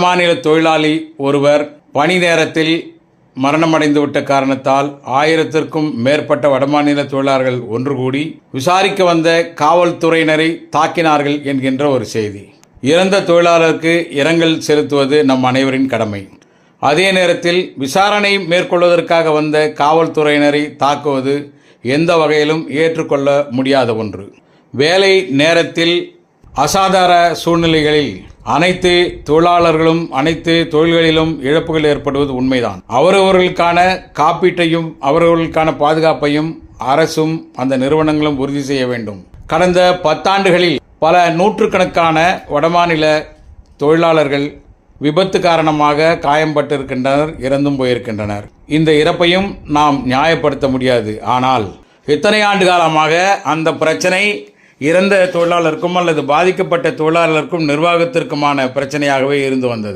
வடமாநில தொழிலாளி ஒருவர் பணி நேரத்தில் மரணமடைந்துவிட்ட காரணத்தால் 1000த்திற்கும் மேற்பட்ட வடமாநில தொழிலாளர்கள் ஒன்று கூடி விசாரிக்க வந்த காவல்துறையினரை தாக்கினார்கள் என்கின்ற ஒரு செய்தி. இறந்த தொழிலாளருக்கு இரங்கல் செலுத்துவது நம் அனைவரின் கடமை. அதே நேரத்தில் விசாரணை மேற்கொள்வதற்காக வந்த காவல்துறையினரை தாக்குவது எந்த வகையிலும் ஏற்றுக்கொள்ள முடியாத ஒன்று. வேலை நேரத்தில் அசாதார சூழ்நிலைகளில் அனைத்து தொழிலாளர்களும் அனைத்து தொழில்களிலும் இழப்புகள் ஏற்படுவது உண்மைதான். அவரவர்களுக்கான காப்பீட்டையும் அவரவர்களுக்கான பாதுகாப்பையும் அரசும் அந்த நிறுவனங்களும் உறுதி செய்ய வேண்டும். கடந்த 10 ஆண்டுகளில் பல நூற்றுக்கணக்கான வடமாநில தொழிலாளர்கள் விபத்து காரணமாக காயம்பட்டிருக்கின்றனர், இறந்தும் போயிருக்கின்றனர். இந்த இறப்பையும் நாம் நியாயப்படுத்த முடியாது. ஆனால் இத்தனை ஆண்டு காலமாக அந்த பிரச்சனை இறந்த தொழிலாளருக்கும் அல்லது பாதிக்கப்பட்ட தொழிலாளருக்கும் நிர்வாகத்திற்குமான பிரச்சனையாகவே இருந்து வந்தது.